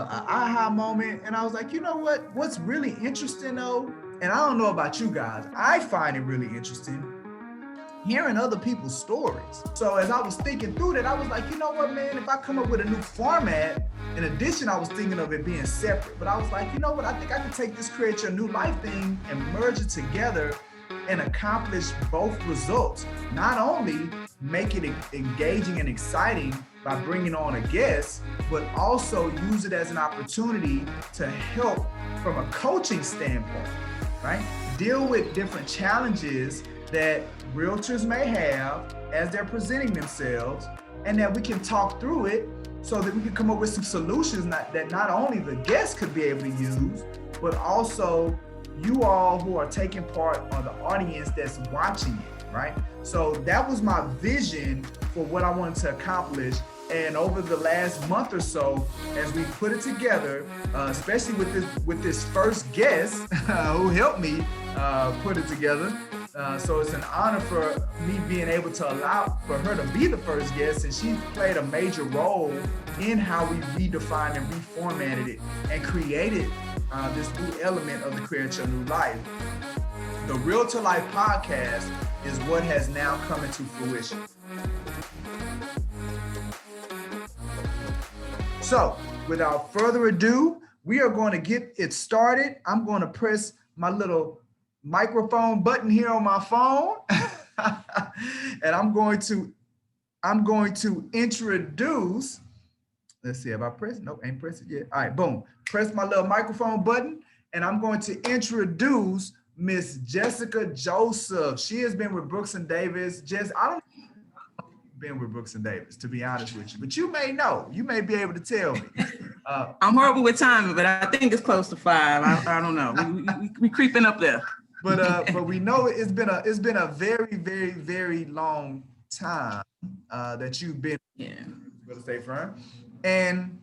an aha moment, and I was like, you know what? What's really interesting though, and I don't know about you guys, I find it really interesting hearing other people's stories. So as I was thinking through that, I was like, you know what, man, if I come up with a new format, in addition, I was thinking of it being separate, but I was like, you know what, I think I can take this Create Your New Life thing and merge it together and accomplish both results. Not only make it engaging and exciting by bringing on a guest, but also use it as an opportunity to help from a coaching standpoint, right? Deal with different challenges that realtors may have as they're presenting themselves, and that we can talk through it so that we can come up with some solutions that not only the guests could be able to use, but also you all who are taking part, or the audience that's watching it, right? So that was my vision for what I wanted to accomplish. And over the last month or so, as we put it together, especially with this first guest who helped me put it together. So it's an honor for me being able to allow for her to be the first guest, and she played a major role in how we redefined and reformatted it and created this new element of the Create Your New Life. The Realtor Life podcast is what has now come into fruition. So without further ado, we are going to get it started. I'm going to press my little microphone button here on my phone. And I'm going to introduce, let's see, have I pressed? Nope, ain't pressed it yet. All right, boom. Press my little microphone button, and I'm going to introduce Miss Jessica Joseph. She has been with Brooks and Davis. I don't been with Brooks and Davis, to be honest with you, but you may know, you may be able to tell me. I'm horrible with timing, but I think it's close to 5. I don't know. We creeping up there. But we know it's been a very, very, very long time that you've been real estate firm, and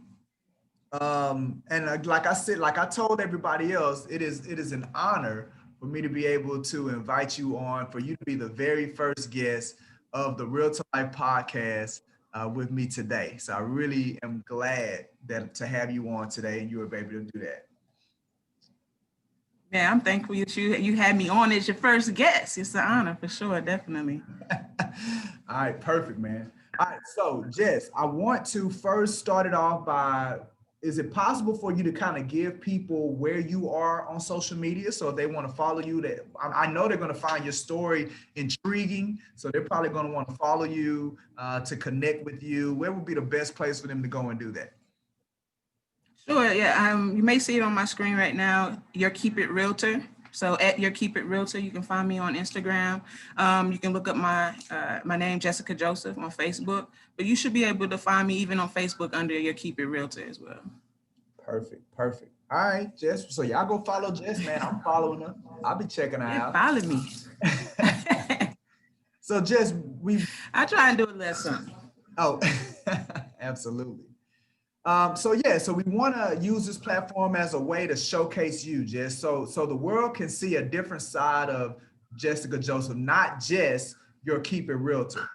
like I said, like I told everybody else, it is an honor for me to be able to invite you on, for you to be the very first guest of the Realtor Life podcast with me today. So I really am glad to have you on today, and you were able to do that. Yeah, I'm thankful that you had me on as your first guest. It's an honor for sure, definitely. All right, perfect, man. All right, so Jess, I want to first start it off by, is it possible for you to kind of give people where you are on social media? So if they want to follow you, that I know they're going to find your story intriguing. So they're probably going to want to follow you, to connect with you. Where would be the best place for them to go and do that? Sure, yeah. You may see it on my screen right now, Your Keep It Realtor. So at Your Keep It Realtor, you can find me on Instagram. You can look up my name, Jessica Joseph, on Facebook, but you should be able to find me even on Facebook under Your Keep It Realtor as well. Perfect. All right, Jess. So y'all go follow Jess, man. I'm following her. I'll be checking her out. Follow me. So Jess, I try and do a little something. Oh, absolutely. So we want to use this platform as a way to showcase you, Jess, so the world can see a different side of Jessica Joseph, not just Your Keep It Realtor.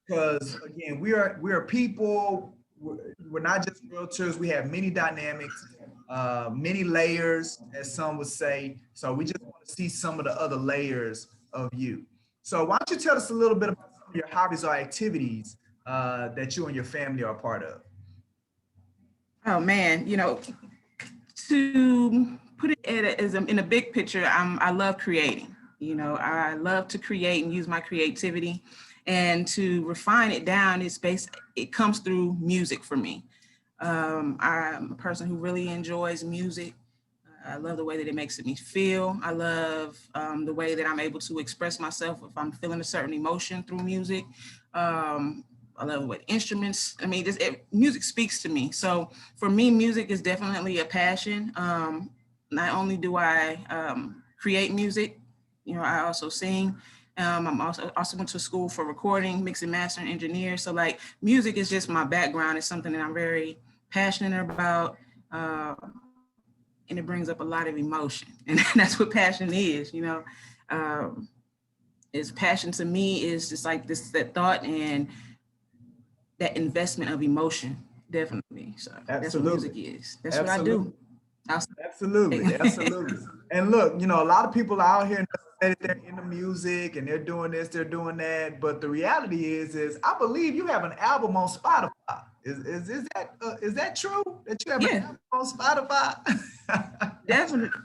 Because again, we are people. We're not just realtors. We have many dynamics, many layers, as some would say. So we just want to see some of the other layers of you. So why don't you tell us a little bit about some of your hobbies or activities that you and your family are a part of? Oh man, to put it as in a big picture, I love creating. I love to create and use my creativity, and to refine it down, it comes through music for me. I'm a person who really enjoys music. I love the way that it makes me feel. I love the way that I'm able to express myself if I'm feeling a certain emotion through music. I love what instruments, music speaks to me. So for me, music is definitely a passion. Not only do I create music, I also sing. I'm also went to school for recording, mixing, mastering, engineer. So like music is just my background. It's something that I'm very passionate about. And it brings up a lot of emotion. And that's what passion is, is passion to me is just like that thought and that investment of emotion Definitely. So that's what music Absolutely. is. That's what I Absolutely. do. I'll Absolutely, say. absolutely. And look, you know, a lot of people out here say that they're into music and they're doing this, they're doing that. But the reality is I believe you have an album on Spotify. Is that true that you have an Yeah, album on Spotify? definitely.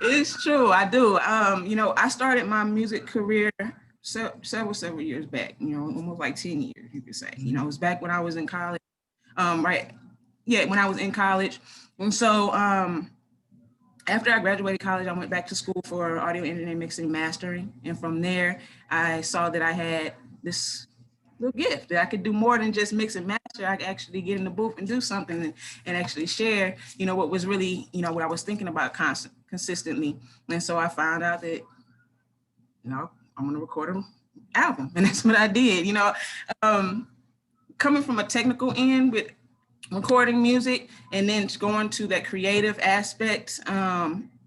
It's true. I do. You know, I started my music career several years back, you know, almost like 10 years, you could say. You know, it was back when I was in college. Right. Yeah, when I was in college. And so after I graduated college, I went back to school for audio engineering, mixing, and mastering. And from there, I saw that I had this little gift that I could do more than just mix and master. I could actually get in the booth and do something and actually share, you know, what was really, you know, what I was thinking about consistently. And so I found out that, you know, I'm going to record an album. And that's what I did, you know, coming from a technical end with recording music and then going to that creative aspect.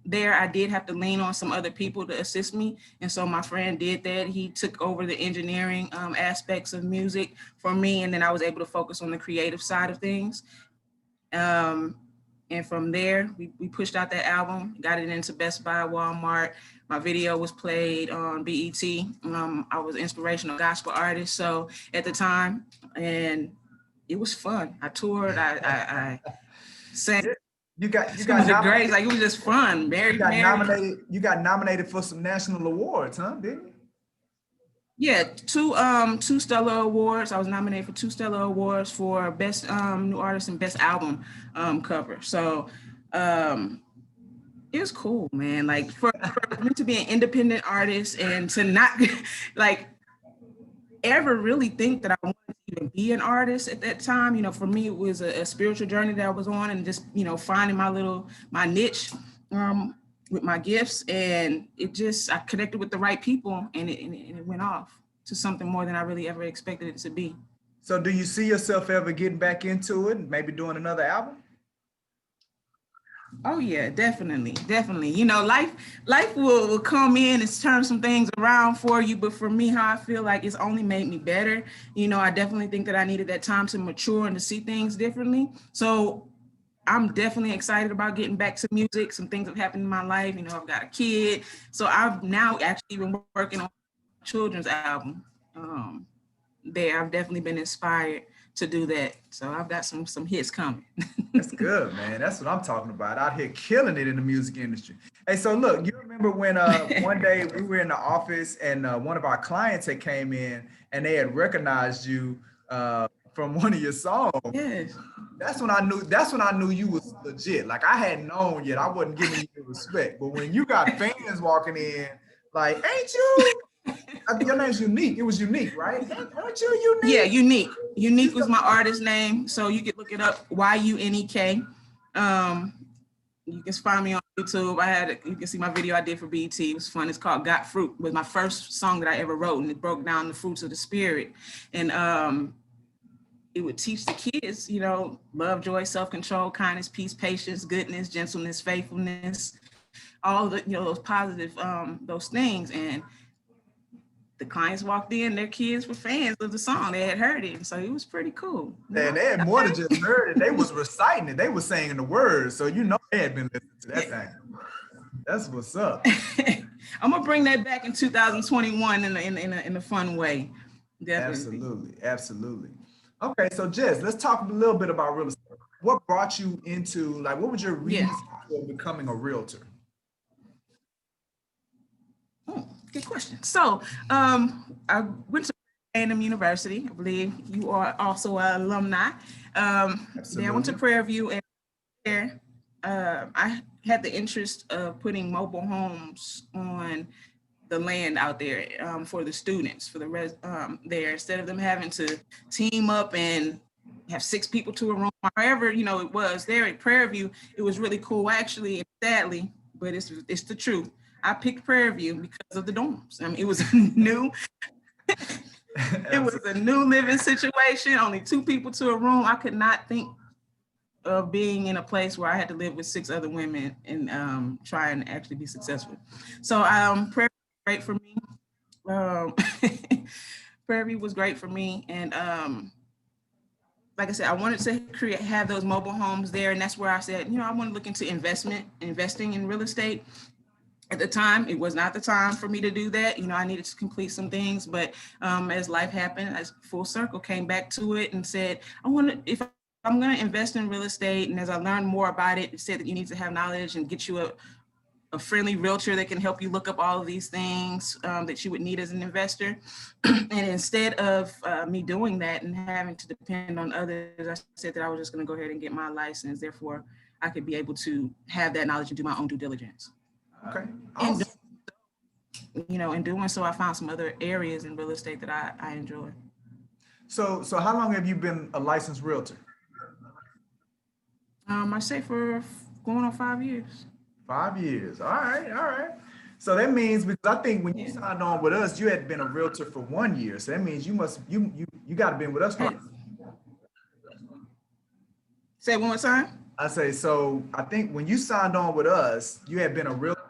There I did have to lean on some other people to assist me, and so my friend did that. He took over the engineering aspects of music for me, and then I was able to focus on the creative side of things. And from there we pushed out that album, got it into Best Buy, Walmart. My video was played on BET. I was an inspirational gospel artist so at the time, and it was fun. I toured. I sang You some got of the greats. nominated. Like it was just fun. You got Very. nominated. You got nominated for some national awards, huh? Didn't you? Yeah, two Stellar Awards. I was nominated for two Stellar Awards for Best New Artist and Best Album cover. So it was cool, man. Like for me to be an independent artist and to not like ever really think that I wanted to even be an artist at that time. You know, for me, it was a spiritual journey that I was on and just, you know, finding my niche with my gifts. And I connected with the right people and it went off to something more than I really ever expected it to be. So do you see yourself ever getting back into it and maybe doing another album? Oh yeah, definitely, definitely. You know, life will come in and turn some things around for you. But for me, how I feel like it's only made me better. You know, I definitely think that I needed that time to mature and to see things differently. So I'm definitely excited about getting back to music. Some things have happened in my life. You know, I've got a kid. So I've now actually been working on a children's album. There, I've definitely been inspired to do that. So I've got some hits coming. That's good, man. That's what I'm talking about. Out here killing it in the music industry. Hey, so look, you remember when one day we were in the office and one of our clients had came in and they had recognized you from one of your songs. Yes. That's when I knew you was legit. Like I hadn't known yet. I wasn't giving you the respect. But when you got fans walking in, like, ain't you? Your name's Unique. It was Unique, right? Aren't you Unique? Yeah, Unique. Unique was my artist name. So you can look it up, YUNEK. You can find me on YouTube. You can see my video I did for BT. It was fun. It's called Got Fruit. It was my first song that I ever wrote, and it broke down the fruits of the spirit. And it would teach the kids, you know, love, joy, self-control, kindness, peace, patience, goodness, gentleness, faithfulness, all the, you know, those positive, those things. And the clients walked in, their kids were fans of the song. They had heard it. So it was pretty cool. And they had more than just heard it. They was reciting it. They was saying the words. So you know they had been listening to that thing. That's what's up. I'm gonna bring that back in 2021 in a fun way. Definitely. Absolutely. Okay, so Jess, let's talk a little bit about real estate. What brought you into, like, what was your reason for becoming a realtor? Good question. So I went to A&M University. I believe you are also an alumni. Then I went to Prairie View, and there I had the interest of putting mobile homes on the land out there for the students, for the there, instead of them having to team up and have 6 people to a room, however, you know, it was there at Prairie View. It was really cool, actually, and sadly, but it's the truth. I picked Prairie View because of the dorms. I mean, it was new. It was a new living situation, only 2 people to a room. I could not think of being in a place where I had to live with 6 other women and try and actually be successful. So Prairie View was great for me. Prairie View was great for me. And like I said, I wanted to have those mobile homes there. And that's where I said, I want to look into investing in real estate. At the time, it was not the time for me to do that. I needed to complete some things, but as life happened, I full circle came back to it and said, if I'm going to invest in real estate, and as I learned more about it, it said that you need to have knowledge and get you a friendly realtor that can help you look up all of these things that you would need as an investor. And instead of me doing that and having to depend on others, I said that I was just going to go ahead and get my license. Therefore, I could be able to have that knowledge and do my own due diligence. Okay. Awesome. And in doing so, I found some other areas in real estate that I enjoy. So how long have you been a licensed realtor? I say for going on 5 years. 5 years. All right. So that means, because I think when you signed on with us, you had been a realtor for 1 year. So that means you got to been with us for. Say it one more time. I say, so I think when you signed on with us, you had been a realtor.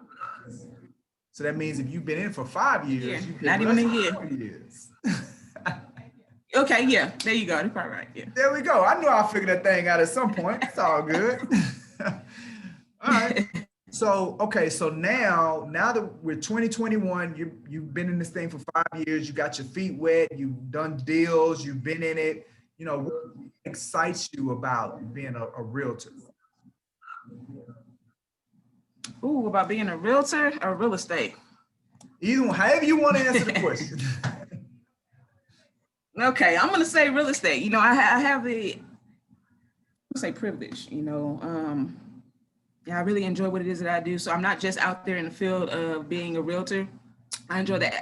So that means if you've been in for 5 years, you've been not even a year. 4 years. Okay, yeah, there you go. You're probably right. Yeah. There we go. I knew I'll figure that thing out at some point. It's all good. All right. So, okay. So now that we're 2021, you've been in this thing for 5 years. You got your feet wet. You've done deals. You've been in it. What excites you about being a realtor? Ooh, about being a realtor or real estate? Either one, however you want to answer the question. Okay, I'm gonna say real estate. I have privilege. I really enjoy what it is that I do. So I'm not just out there in the field of being a realtor. I enjoy the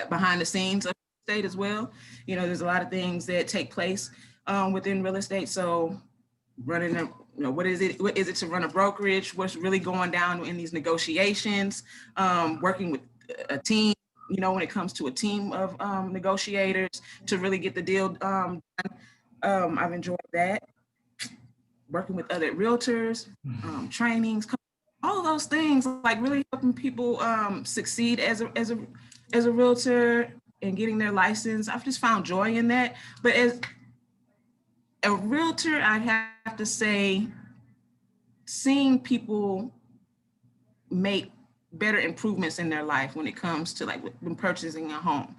behind the scenes of real estate as well. There's a lot of things that take place within real estate. So running what is it to run a brokerage? What's really going down in these negotiations? Working with a team. When it comes to a team of negotiators to really get the deal done. I've enjoyed that. Working with other realtors, trainings, all of those things, like really helping people succeed as a realtor and getting their license. I've just found joy in that. But as a realtor, I'd have to say, seeing people make better improvements in their life when it comes to when purchasing a home,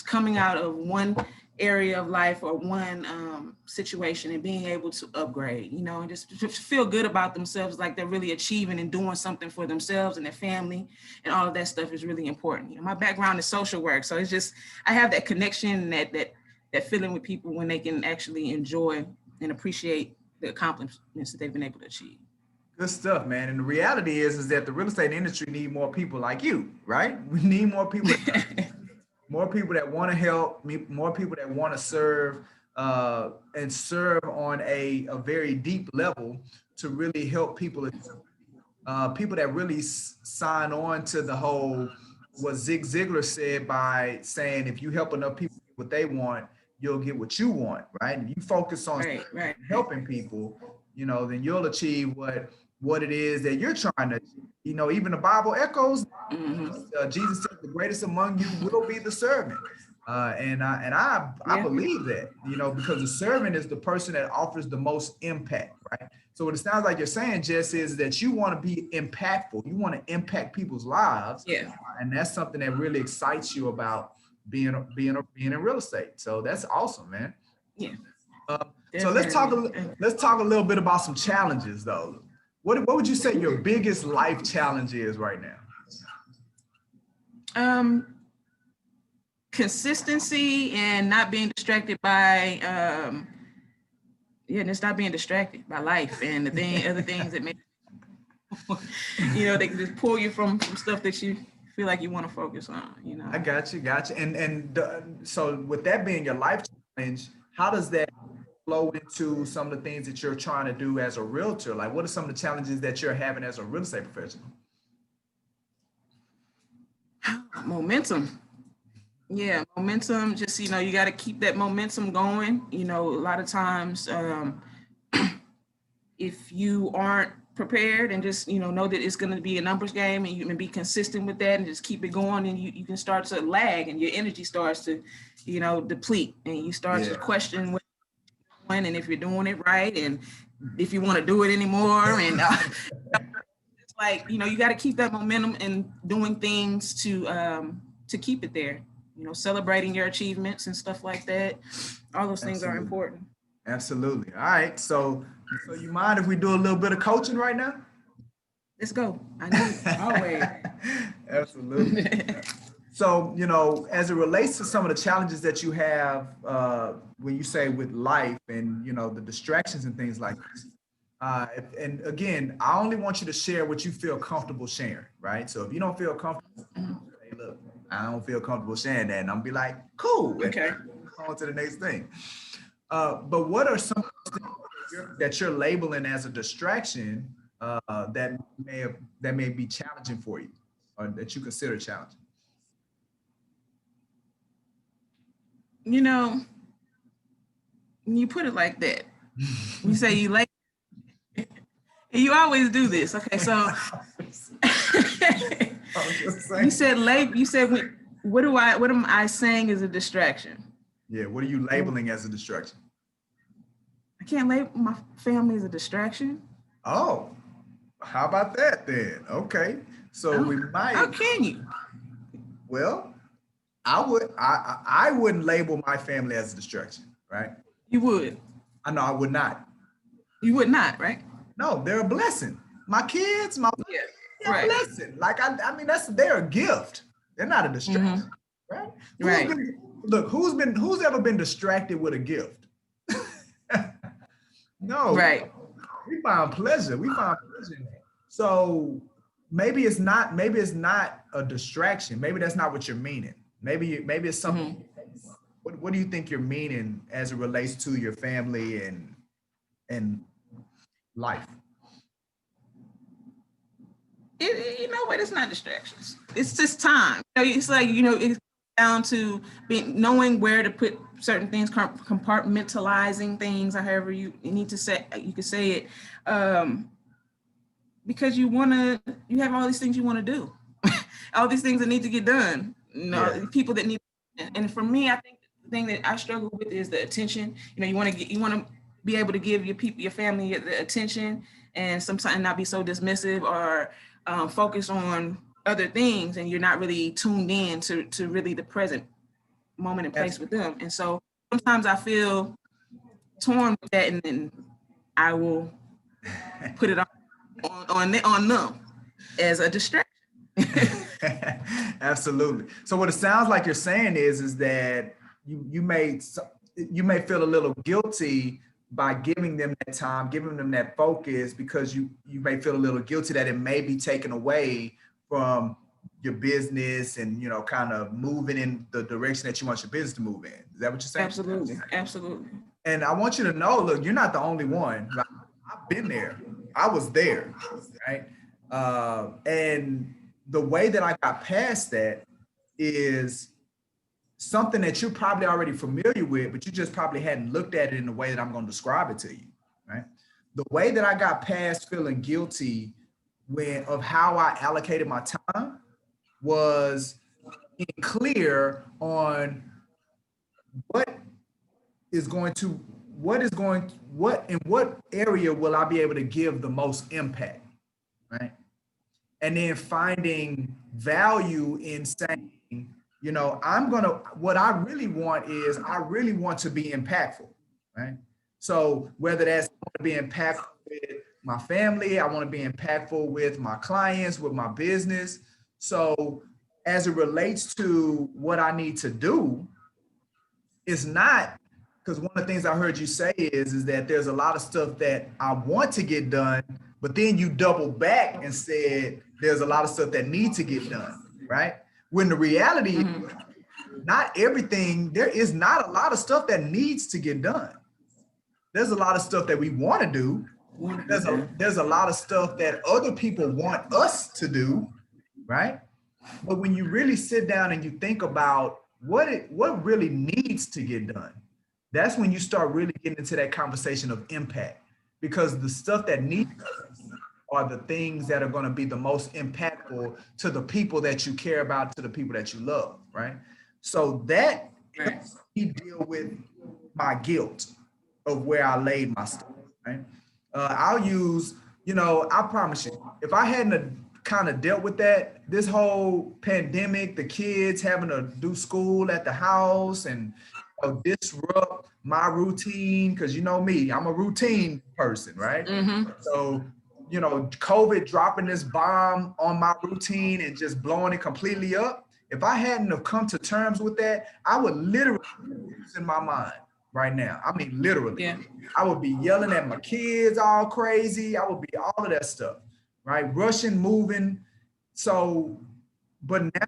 coming out of one area of life or one situation and being able to upgrade, and just feel good about themselves, like they're really achieving and doing something for themselves and their family, and all of that stuff is really important. My background is social work, so it's just, I have that connection, that feeling with people when they can actually enjoy and appreciate the accomplishments that they've been able to achieve. Good stuff, man. And the reality is that the real estate industry need more people like you, right? We need more people, more people that want to help, more people that want to serve and serve on a very deep level to really help people. People that really sign on to the whole, what Zig Ziglar said by saying, if you help enough people get what they want, you'll get what you want, right? And you focus on helping people, then you'll achieve what it is that you're trying to, even the Bible echoes. Jesus said, the greatest among you will be the servant. And I believe that, because the servant is the person that offers the most impact, right? So what it sounds like you're saying, Jess, is that you want to be impactful. You want to impact people's lives. Yeah. And that's something that really excites you about being in real estate. So that's awesome, man. Yeah. So let's talk a little bit about some challenges, though. What would you say your biggest life challenge is right now? Consistency and not being distracted by just not being distracted by life and other things that make they can just pull you from stuff that you feel like you want to focus on. I got you. So with that being your life challenge, how does that flow into some of the things that you're trying to do as a realtor? Like, what are some of the challenges that you're having as a real estate professional? Momentum. Yeah, momentum. Just, you got to keep that momentum going. A lot of times, if you aren't prepared and just, know that it's going to be a numbers game, and you can be consistent with that and just keep it going, and you can start to lag and your energy starts to, deplete, and you start to question doing, and if you're doing it right, and if you want to do it anymore. And it's like, you know, you got to keep that momentum and doing things to keep it there. You know, celebrating your achievements and stuff like that. All those things are important. Absolutely. All right. So you mind if we do a little bit of coaching right now? Let's go. I need always. Absolutely. So, you know, as it relates to some of the challenges that you have when you say with life and, you know, the distractions and things like this. And again, I only want you to share what you feel comfortable sharing, right? So if you don't feel comfortable, hey, look, I don't feel comfortable sharing that. And I'm be like, cool. Okay. On to the next thing. But what are some things that you're labeling as a distraction that may be challenging for you, or that you consider challenging? You know, when you put it like that, you say you like, and you always do this. Okay, so you said label. You said what am I saying is a distraction? Yeah, what are you labeling as a distraction? I can't label my family as a distraction. Oh, how about that then? Okay, so we might. How can you? Well, I wouldn't label my family as a distraction, right? You would. I know I would not. You would not, right? No, they're a blessing. My kids, they're a blessing. Like I mean, they're a gift. They're not a distraction, right? Right. Who's ever been distracted with a gift? No. Right. We find pleasure. We find pleasure in that. So maybe it's not a distraction. Maybe that's not what you're meaning. Maybe it's something. What do you think you're meaning as it relates to your family and life? You know what? It's not distractions. It's just time. It's like, you know, it's down to knowing where to put certain things, compartmentalizing things, or however you need to say. You could say it, because you have all these things you want to do, all these things that need to get done. You know, people that need. And for me, I think the thing that I struggle with is the attention. You know, you want to be able to give your family the attention, and sometimes not be so dismissive or focus on other things, and you're not really tuned in to really the present moment and place with them. And so sometimes I feel torn with that, and then I will put it on them as a distraction. Absolutely. So what it sounds like you're saying is that you may feel a little guilty by giving them that time, giving them that focus, because you may feel a little guilty that it may be taken away from your business and, you know, kind of moving in the direction that you want your business to move in. Is that what you're saying? Absolutely. Absolutely. And I want you to know, look, you're not the only one. I've been there. I was there, right? And the way that I got past that is something that you're probably already familiar with, but you just probably hadn't looked at it in the way that I'm going to describe it to you, right? The way that I got past feeling guilty of how I allocated my time was being clear on what area will I be able to give the most impact, right? And then finding value in saying, you know, what I really want to be impactful, right? So whether that's to be impactful with my family, I want to be impactful with my clients, with my business. So as it relates to what I need to do, it's not, because one of the things I heard you say is that there's a lot of stuff that I want to get done, but then you double back and said there's a lot of stuff that needs to get done, right? When the reality is not everything, there is not a lot of stuff that needs to get done. There's a lot of stuff that we want to do. There's a lot of stuff that other people want us to do, right? But when you really sit down and you think about what really needs to get done, that's when you start really getting into that conversation of impact, because the stuff that needs are the things that are going to be the most impactful to the people that you care about, to the people that you love, right? So that helps me deal with my guilt, of where I laid my stuff, right? I'll use, I promise you, if I hadn't kind of dealt with that, this whole pandemic, the kids having to do school at the house and disrupt my routine, because you know me, I'm a routine person, right? So, COVID dropping this bomb on my routine and just blowing it completely up. If I hadn't have come to terms with that, I would literally lose in my mind right now. I mean, literally. Yeah. I would be yelling at my kids all crazy. I would be all of that stuff, right? Rushing, moving. So, but now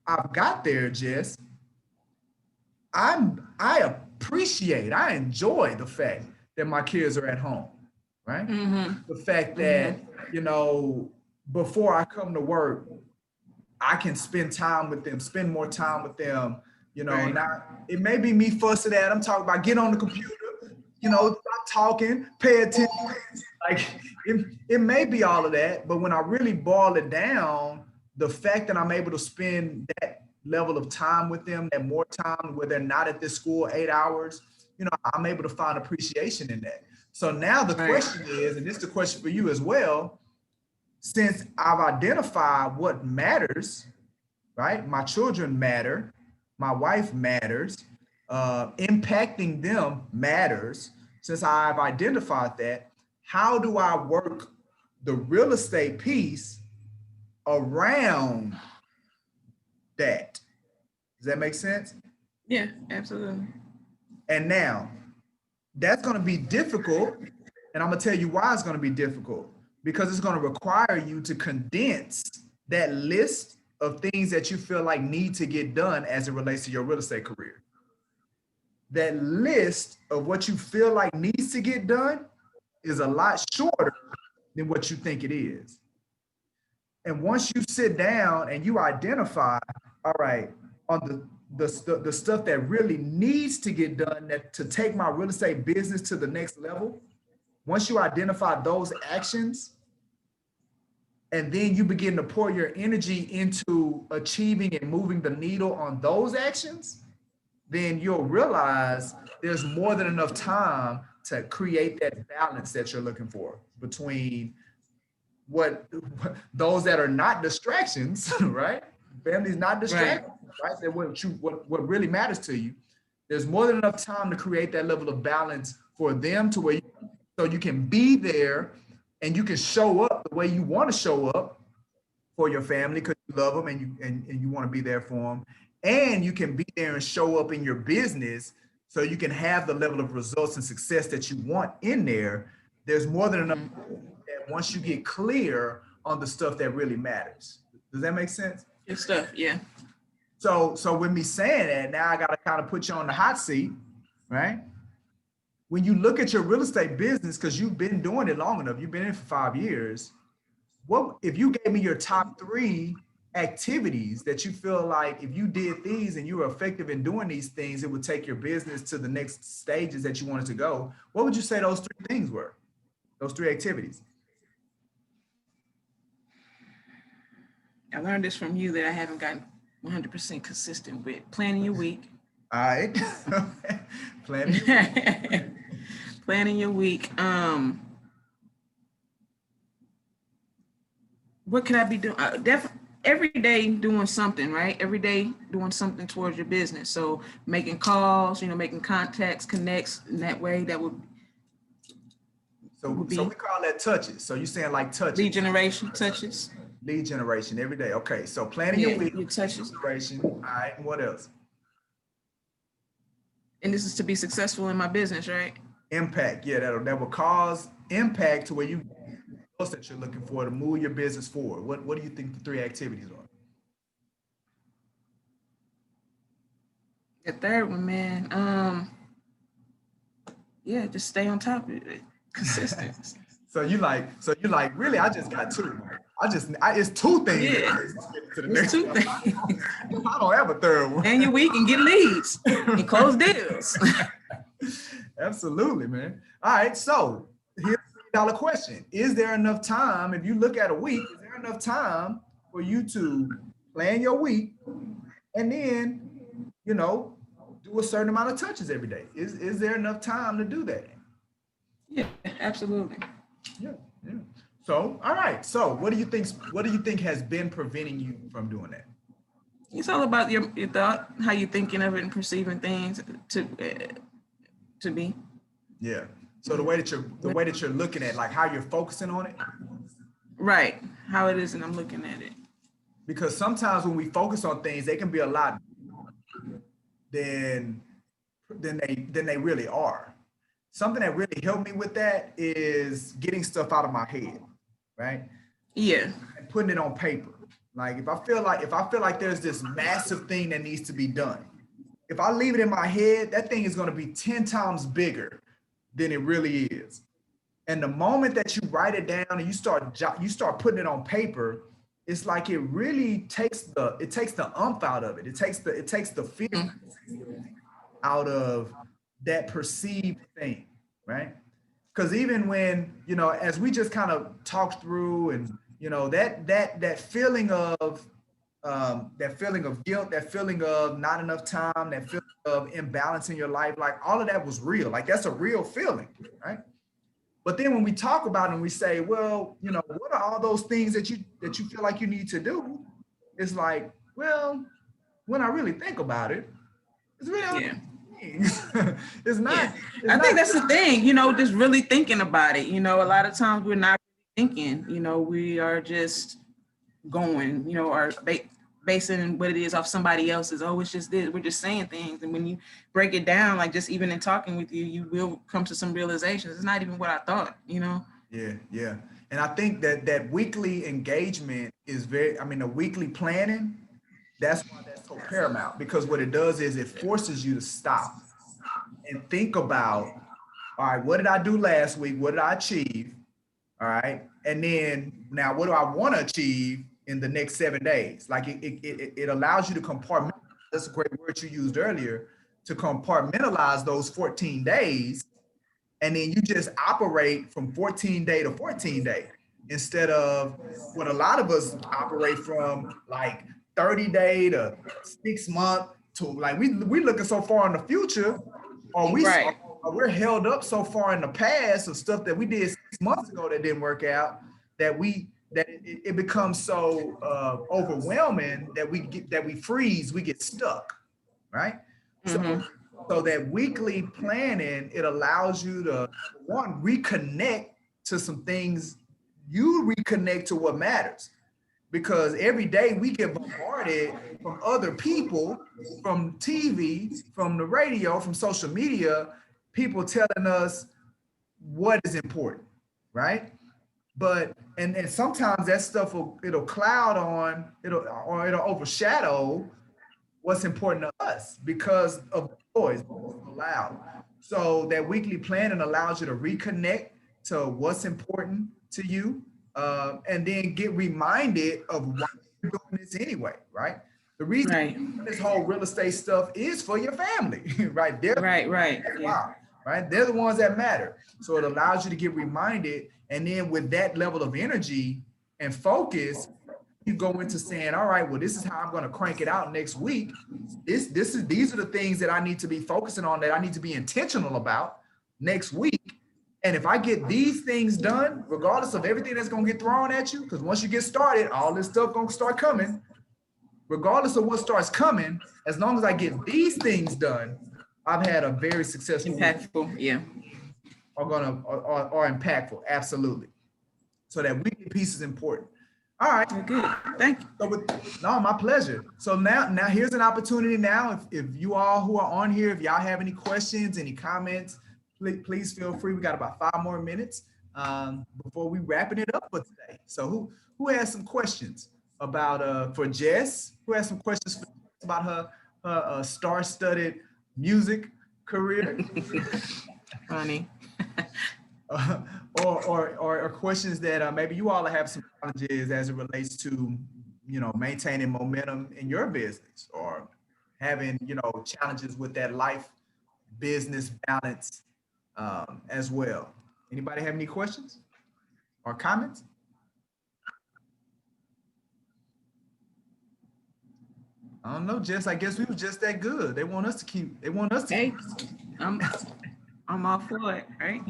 I've got there, Jess. I appreciate, I enjoy the fact that my kids are at home, right? The fact that, before I come to work, I can spend time with them, spend more time with them. Right. Now it may be me fussing at them, talking about get on the computer, stop talking, pay attention. Like it may be all of that, but when I really boil it down, the fact that I'm able to spend that level of time with them, that more time where they're not at this school 8 hours, I'm able to find appreciation in that. So now the question is, and this is the question for you as well, since I've identified what matters, right? My children matter, my wife matters, impacting them matters. Since I've identified that, how do I work the real estate piece around that? Does that make sense? Yeah, absolutely. And now that's going to be difficult. And I'm going to tell you why it's going to be difficult, because it's going to require you to condense that list of things that you feel like need to get done as it relates to your real estate career. That list of what you feel like needs to get done is a lot shorter than what you think it is. And once you sit down and you identify, all right, on the stuff that really needs to get done to take my real estate business to the next level, once you identify those actions, and then you begin to pour your energy into achieving and moving the needle on those actions, then you'll realize there's more than enough time to create that balance that you're looking for between what those that are not distractions, right? Family's not distractions, right? That what really matters to you. There's more than enough time to create that level of balance for them to where so you can be there and you can show up the way you want to show up for your family because you love them and you want to be there for them. And you can be there and show up in your business so you can have the level of results and success that you want in there. There's more than enough that once you get clear on the stuff that really matters. Does that make sense? Good stuff, yeah. So with me saying that, now I got to kind of put you on the hot seat, right? When you look at your real estate business, because you've been doing it long enough, you've been in it for 5 years, what if you gave me your top 3 activities that you feel like if you did these and you were effective in doing these things, it would take your business to the next stages that you wanted to go? What would you say those 3 things were? Those 3 activities? I learned this from you that I haven't gotten 100% consistent with. Planning your week. All right. Planning your week. Planning your week. What could I be doing? Every day doing something, right? Every day doing something towards your business. So making calls, making contacts, connects in that way. That would. So we call that touches. So you're saying like touches. Lead generation, touches. Lead generation every day. Okay. So planning your week. Your touches. Generation. All right. And what else? And this is to be successful in my business, right? Impact. Yeah, that will cause impact to where you that you're looking for to move your business forward. What do you think the 3 activities are? The third one, man. Yeah, just stay on top of it. Consistent. So you like really? I just got 2. It's 2 things. Yeah, it's 2 things. I don't have a third one. And your week and get leads and close deals. Absolutely, man. All right, so here's the $1 question. Is there enough time, if you look at a week, is there enough time for you to plan your week and then, do do a certain amount of touches every day. Is there enough time to do that? Yeah, absolutely. Yeah, yeah. So, all right. So, what do you think? What do you think has been preventing you from doing that? It's all about your thought, how you're thinking of it and perceiving things to be. Yeah. So the way that you're looking at, like how you're focusing on it, Right. How it is, and I'm looking at it. because sometimes when we focus on things, they can be a lot than than they really are. Something that really helped me with that is getting stuff out of my head, right? Yeah. And putting it on paper. Like if I feel like there's this massive thing that needs to be done, if I leave it in my head, that thing is going to be 10 times bigger than it really is. And the moment that you write it down and you start putting it on paper, it's like it really takes the umph out of it. It takes the fear out of that perceived thing, right? Because even when, as we just kind of talked through, and that feeling of guilt, that feeling of not enough time, that feeling of imbalance in your life, like all of that was real. Like that's a real feeling, right? But then when we talk about it and we say, well, what are all those things that you feel like you need to do? It's like, well, when I really think about it, it's really only Yeah. things. it's Yeah. not. It's I think not. that's the thing, just really thinking about it. A lot of times we're not really thinking, we are just going, or basing what it is off somebody else's. Oh, it's just this. We're just saying things. And when you break it down, like just even in talking with you, you will come to some realizations. It's not even what I thought. Yeah, yeah. And I think that weekly engagement is the weekly planning, that's why that's so paramount, because what it does is it forces you to stop and think about, all right, what did I do last week? What did I achieve? All right. And then now what do I want to achieve in the next 7 days? Like it allows you to compartmentalize. That's a great word you used earlier, to compartmentalize those 14 days. And then you just operate from 14 day to 14 day, instead of what a lot of us operate from, like 30 day to 6 month, to like we looking so far in the future, or Right. we're held up so far in the past of stuff that we did 6 months ago that didn't work out, that it becomes so overwhelming that we freeze, we get stuck, right? So Mm-hmm. so that weekly planning, it allows you to, one, reconnect to some things. You reconnect to what matters, because every day we get bombarded from other people, from TV, from the radio, from social media, people telling us what is important, right? But and sometimes that stuff it'll cloud on, it'll overshadow what's important to us because of the noise loud. So that weekly planning allows you to reconnect to what's important to you, and then get reminded of why you're doing this anyway, right? The reason Right. this whole real estate stuff is for your family, right? Right. Yeah. Wow, right? They're the ones that matter. So it allows you to get reminded, and then with that level of energy and focus, you go into saying, all right, well, this is how I'm going to crank it out next week. These are the things that I need to be focusing on, that I need to be intentional about next week. And if I get these things done, regardless of everything that's going to get thrown at you, because once you get started, all this stuff going to start coming. Regardless of what starts coming, as long as I get these things done, I've had a very successful week. Impactful. Yeah. Are impactful. Absolutely. So that weekly piece is important. All right. Good. Thank you. So no, my pleasure. So now here's an opportunity. Now, if you all who are on here, if y'all have any questions, any comments, please feel free. We got about 5 more minutes before we wrapping it up for today. So who has some questions about for Jess? Who has some questions about her star-studded music career? Funny. Or questions that maybe you all have some challenges as it relates to, maintaining momentum in your business, or having, challenges with that life business balance as well. Anybody have any questions or comments? I don't know, Jess. I guess we were just that good. They want us to keep. They want us to Hey, keep. I'm I'm all for it, right?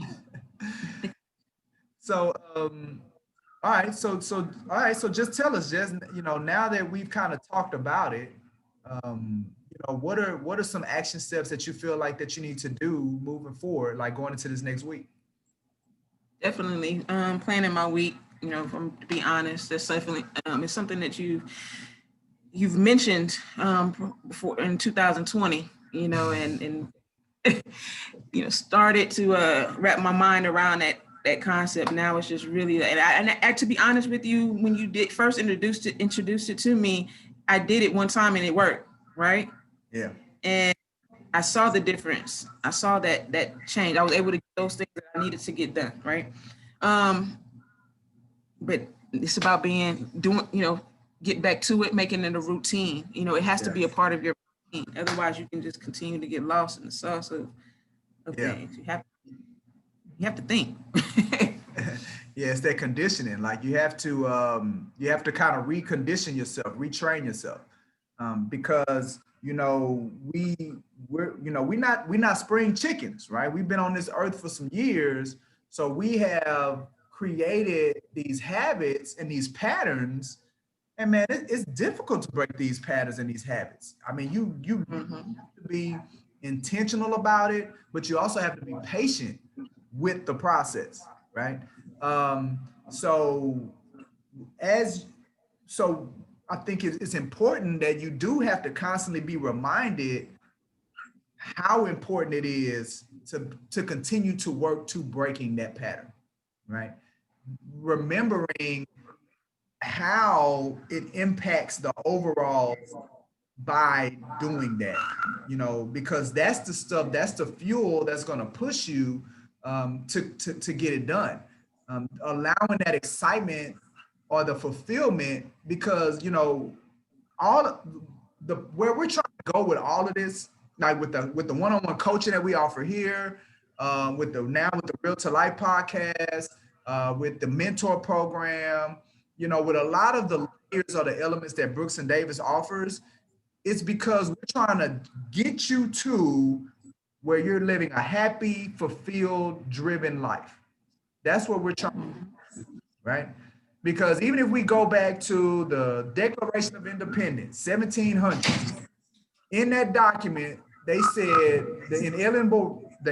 So, all right. All right. So, just tell us, Jess. Now that we've kind of talked about it, what are some action steps that you feel like that you need to do moving forward, like going into this next week? Definitely. Planning my week. If I'm to be honest, that's definitely it's something that you've mentioned before in 2020. And started to wrap my mind around that concept. Now it's just really, and to be honest with you, when you did first introduced it to me, I did it one time and it worked, right? Yeah. And I saw the difference. I saw that change. I was able to get those things that I needed to get done, right? Um, but it's about get back to it, making it a routine. It has to be a Yes. part of your routine. Otherwise, you can just continue to get lost in the sauce of Yeah. things. You have to think. Yeah, it's that conditioning. Like you have to kind of recondition yourself, retrain yourself. Because we're not spring chickens, right? We've been on this earth for some years. So we have created these habits and these patterns. And man, it's difficult to break these patterns and these habits. I mean, you Mhm. have to be intentional about it, but you also have to be patient with the process, right? So as so I think it's important that you do have to constantly be reminded how important it is to continue to work to breaking that pattern, right? Remembering how it impacts the overall by doing that, because that's the stuff, that's the fuel that's going to push you to get it done. Allowing that excitement or the fulfillment, because all the where we're trying to go with all of this, like with the one-on-one coaching that we offer here, with the Real to Life podcast, with the mentor program, with a lot of the layers or the elements that Brooks and Davis offers, it's because we're trying to get you to where you're living a happy, fulfilled, driven life. That's what we're trying, right? Because even if we go back to the Declaration of Independence, 1700s, in that document, they said the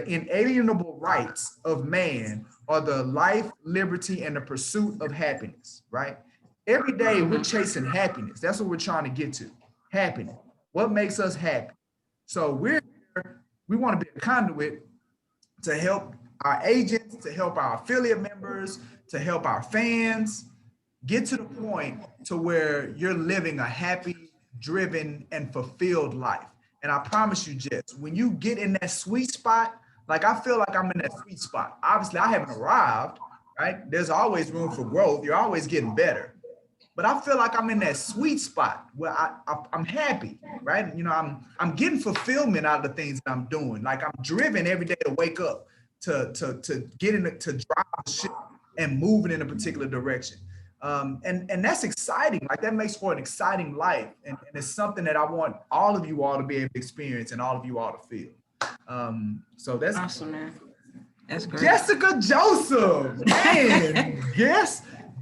inalienable rights of man are the life, liberty, and the pursuit of happiness, right? Every day we're Mhm. chasing happiness. That's what we're trying to get to. Happiness. What makes us happy? So we want to be a conduit to help our agents, to help our affiliate members, to help our fans get to the point to where you're living a happy, driven, and fulfilled life. And I promise you, Jess, when you get in that sweet spot, like I feel like I'm in that sweet spot. Obviously, I haven't arrived, right? There's always room for growth. You're always getting better. But I feel like I'm in that sweet spot where I'm happy, right? I'm getting fulfillment out of the things that I'm doing. Like I'm driven every day to wake up to get in to drive the ship and moving in a particular direction. And that's exciting. Like that makes for an exciting life, and it's something that I want all of you all to be able to experience and all of you all to feel. So that's Awesome, man. That's great. Jessica Joseph, man.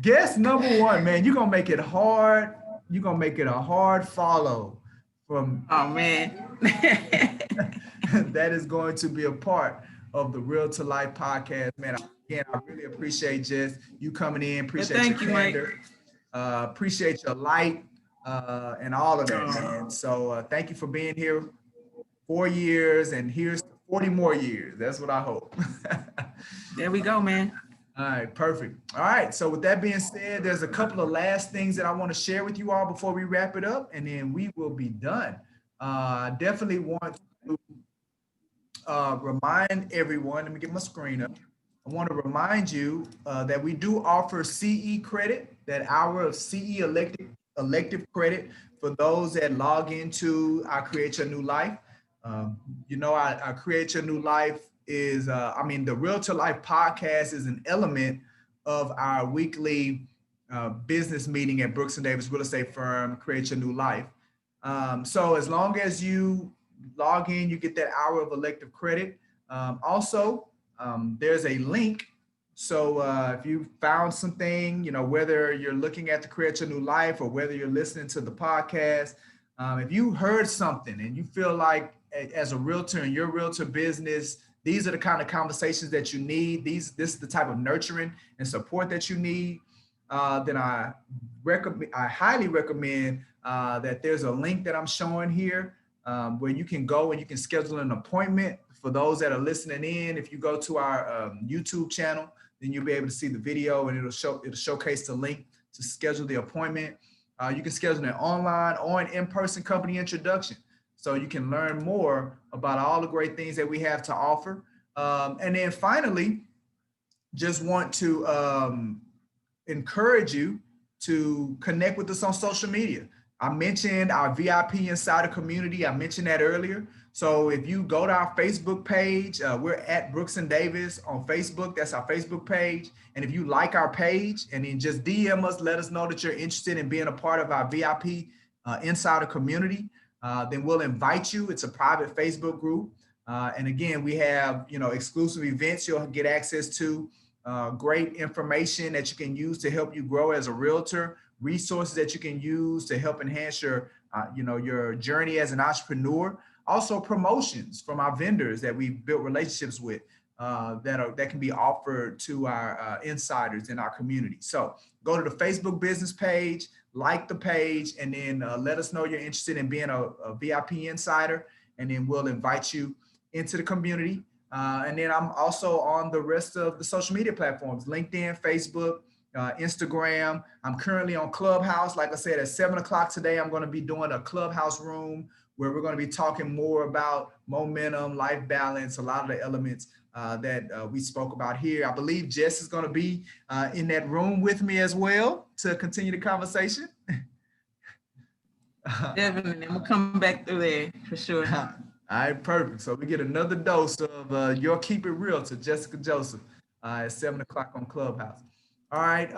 Guess number one, man. You're gonna make it hard. You're gonna make it a hard follow from Oh man. that is going to be a part of the Real to Life podcast, man. Again, I really appreciate Jess you coming in. Well, Appreciate your thank you, Mike. candor. Appreciate your light and all of that, Oh, man. So thank you for being here. 4 years, and here's 40 more years. That's what I hope. there we go, man. All right, perfect. All right, so with that being said, there's a couple of last things that I want to share with you all before we wrap it up, and then we will be done. I definitely want to remind everyone, let me get my screen up. I want to remind you that we do offer CE credit, that hour of CE elective credit for those that log into our Create Your New Life. Our Create Your New Life is, the Real to Life podcast is an element of our weekly business meeting at Brooks and Davis Real Estate Firm, Create Your New Life. So as long as you log in, you get that hour of elective credit. Also, there's a link. So if you found something, whether you're looking at to create your new life or whether you're listening to the podcast, if you heard something and you feel like as a realtor in your realtor business, these are the kind of conversations that you need. This is the type of nurturing and support that you need. Then I highly recommend that there's a link that I'm showing here where you can go and you can schedule an appointment. For those that are listening in, if you go to our YouTube channel, then you'll be able to see the video and it'll showcase the link to schedule the appointment. You can schedule an online or an in-person company introduction, so you can learn more about all the great things that we have to offer. And then finally, just want to encourage you to connect with us on social media. I mentioned our VIP Insider community. I mentioned that earlier. So if you go to our Facebook page, we're at Brooks and Davis on Facebook. That's our Facebook page. And if you like our page and then just DM us, let us know that you're interested in being a part of our VIP Insider community, then we'll invite you. It's a private Facebook group. And again, we have, exclusive events you'll get access to, great information that you can use to help you grow as a realtor, resources that you can use to help enhance your, your journey as an entrepreneur. Also promotions from our vendors that we've built relationships with that can be offered to our insiders in our community. So go to the Facebook business page, like the page, and then let us know you're interested in being a VIP insider, and then we'll invite you into the community. And then I'm also on the rest of the social media platforms, LinkedIn, Facebook, Instagram. I'm currently on Clubhouse. Like I said, at 7 o'clock today, I'm going to be doing a Clubhouse room where we're going to be talking more about momentum, life balance, a lot of the elements that we spoke about here. I believe Jess is going to be in that room with me as well to continue the conversation. Definitely. We'll come back through there for sure. All right, perfect. So we get another dose of your Keep It Real to Jessica Joseph at 7 o'clock on Clubhouse. All right.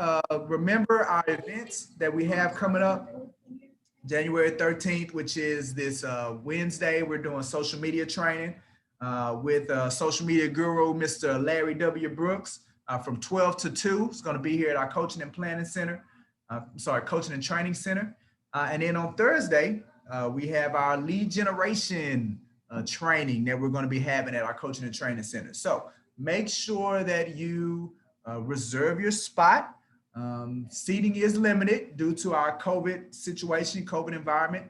Remember our events that we have coming up. January 13th, which is this Wednesday, we're doing social media training with social media guru, Mr. Larry W. Brooks from 12 to 2. It's going to be here at our coaching and planning center. Coaching and training center. And then on Thursday, we have our lead generation training that we're going to be having at our coaching and training center. So make sure that you reserve your spot. Seating is limited due to our COVID situation, COVID environment.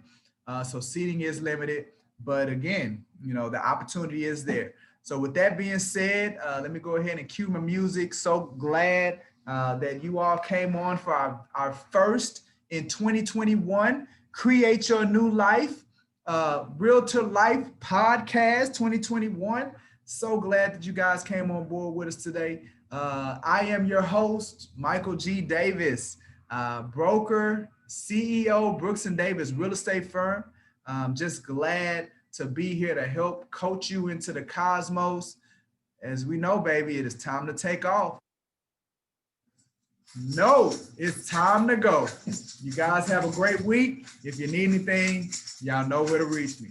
So seating is limited, but again, the opportunity is there. So with that being said, let me go ahead and cue my music. So glad that you all came on for our first in 2021, Create Your New Life, Realtor Life Podcast 2021. So glad that you guys came on board with us today. I am your host, Michael G. Davis, broker, CEO, Brooks and Davis Real Estate Firm. Just glad to be here to help coach you into the cosmos. As we know, baby, it is time to take off. No, it's time to go. You guys have a great week. If you need anything, y'all know where to reach me.